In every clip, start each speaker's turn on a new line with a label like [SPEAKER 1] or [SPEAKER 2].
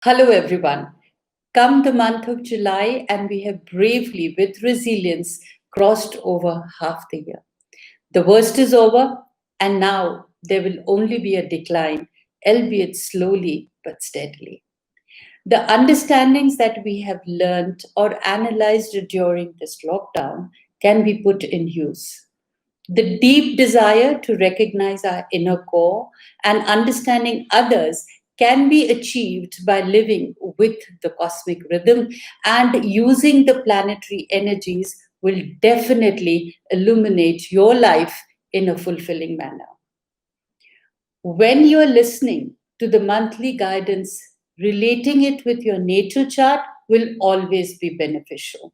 [SPEAKER 1] Hello, everyone. Come the month of July, and we have bravely, with resilience, crossed over half the year. The worst is over, and now there will only be a decline, albeit slowly but steadily. The understandings that we have learned or analyzed during this lockdown can be put in use. The deep desire to recognize our inner core and understanding others can be achieved by living with the cosmic rhythm, and using the planetary energies will definitely illuminate your life in a fulfilling manner. When you're listening to the monthly guidance, relating it with your natal chart will always be beneficial.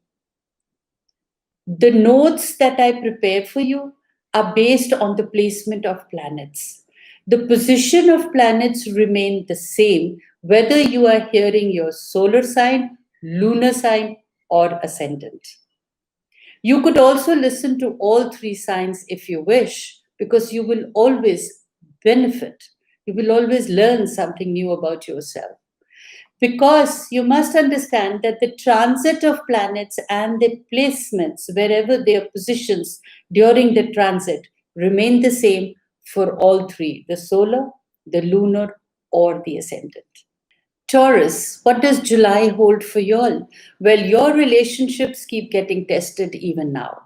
[SPEAKER 1] The notes that I prepare for you are based on the placement of planets. The position of planets remain the same whether you are hearing your solar sign, lunar sign, or ascendant. You could also listen to all three signs if you wish, because you will always benefit. You will always learn something new about yourself. Because you must understand that the transit of planets and their placements, wherever their positions during the transit, remain the same for all three: the solar, the lunar, or the ascendant. Taurus, what does July hold for y'all? Well, your relationships keep getting tested even now.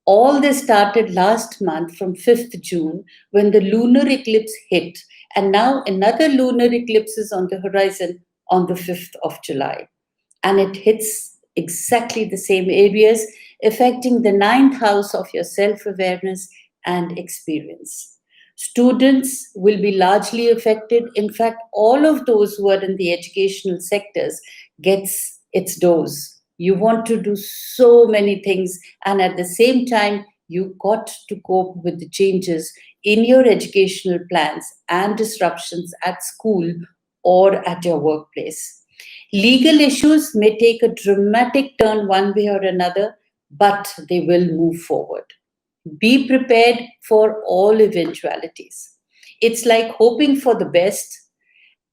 [SPEAKER 1] All this started last month from 5th June when the lunar eclipse hit, and now another lunar eclipse is on the horizon on the 5th of July. And it hits exactly the same areas, affecting the ninth house of your self awareness and experience. Students will be largely affected. In fact, all of those who are in the educational sectors gets its dose. You want to do so many things, and at the same time, you got to cope with the changes in your educational plans and disruptions at school or at your workplace. Legal issues may take a dramatic turn one way or another, but they will move forward. Be prepared for all eventualities. It's like hoping for the best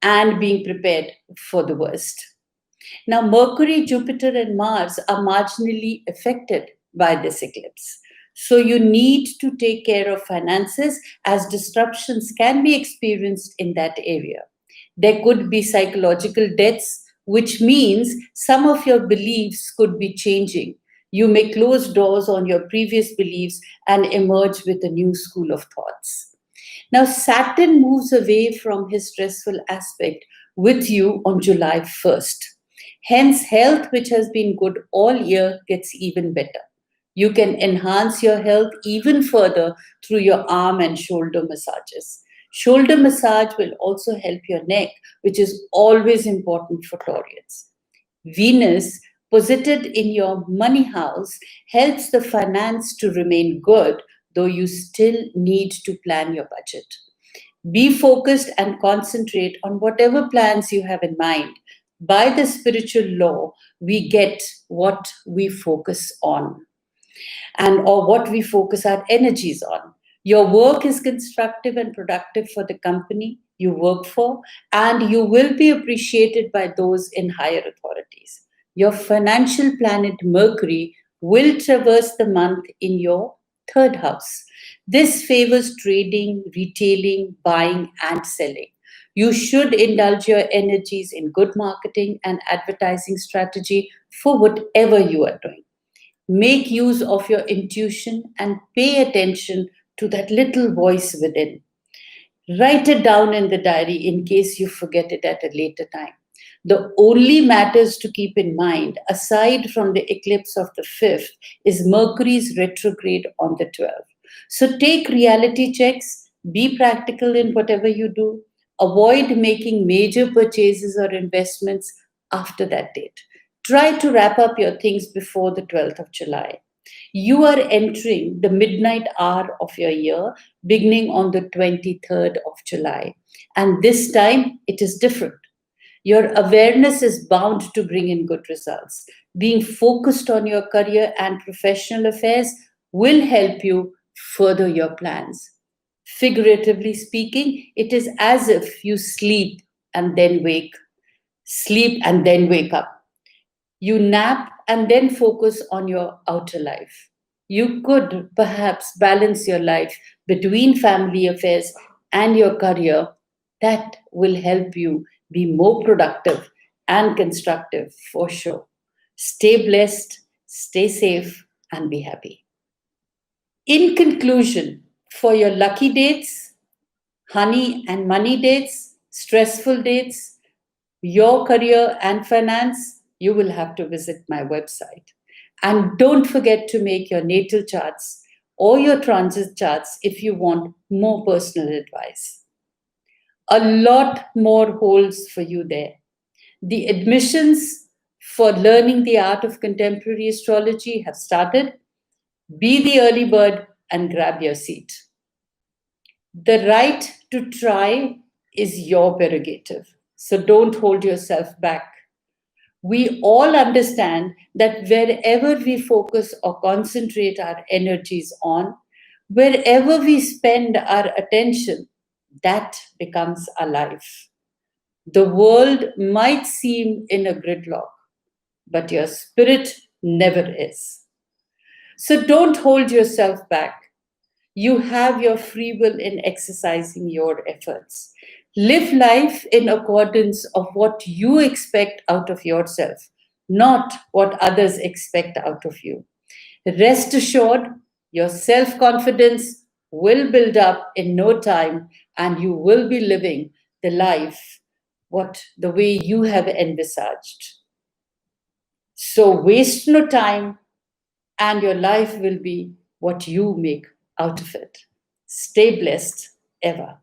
[SPEAKER 1] and being prepared for the worst. Now, Mercury, Jupiter, and Mars are marginally affected by this eclipse. So, you need to take care of finances as disruptions can be experienced in that area. There could be psychological deaths, which means some of your beliefs could be changing. You may close doors on your previous beliefs and emerge with a new school of thoughts. Now, Saturn moves away from his stressful aspect with you on July 1st. Hence, health, which has been good all year, gets even better. You can enhance your health even further through your arm and shoulder massages. Shoulder massage will also help your neck, which is always important for Taurians. Venus, posited in your money house, helps the finance to remain good, though you still need to plan your budget. Be focused and concentrate on whatever plans you have in mind. By the spiritual law, we get what we focus on, and or what we focus our energies on. Your work is constructive and productive for the company you work for, and you will be appreciated by those in higher authorities. Your financial planet Mercury will traverse the month in your third house. This favors trading, retailing, buying, and selling. You should indulge your energies in good marketing and advertising strategy for whatever you are doing. Make use of your intuition and pay attention to that little voice within. Write it down in the diary in case you forget it at a later time. The only matters to keep in mind, aside from the eclipse of the 5th, is Mercury's retrograde on the 12th. So take reality checks, be practical in whatever you do, avoid making major purchases or investments after that date. Try to wrap up your things before the 12th of July. You are entering the midnight hour of your year, beginning on the 23rd of July. And this time it is different. Your awareness is bound to bring in good results. Being focused on your career and professional affairs will help you further your plans. Figuratively speaking, it is as if you sleep and then wake. sleep and then wake up. You nap and then focus on your outer life. You could perhaps balance your life between family affairs and your career. That will help you be more productive and constructive for sure. Stay blessed, stay safe, and be happy. In conclusion, for your lucky dates, honey and money dates, stressful dates, your career and finance, you will have to visit my website. And don't forget to make your natal charts or your transit charts if you want more personal advice. A lot more holds for you there. The admissions for learning the art of contemporary astrology have started. Be the early bird and grab your seat. The right to try is your prerogative, so don't hold yourself back. We all understand that wherever we focus or concentrate our energies on, wherever we spend our attention, that becomes our life. The world might seem in a gridlock, but your spirit never is. So don't hold yourself back. You have your free will in exercising your efforts. Live life in accordance of what you expect out of yourself, not what others expect out of you. Rest assured, your self confidence will build up in no time and you will be living the life the way you have envisaged. So waste no time and your life will be what you make out of it. Stay blessed ever.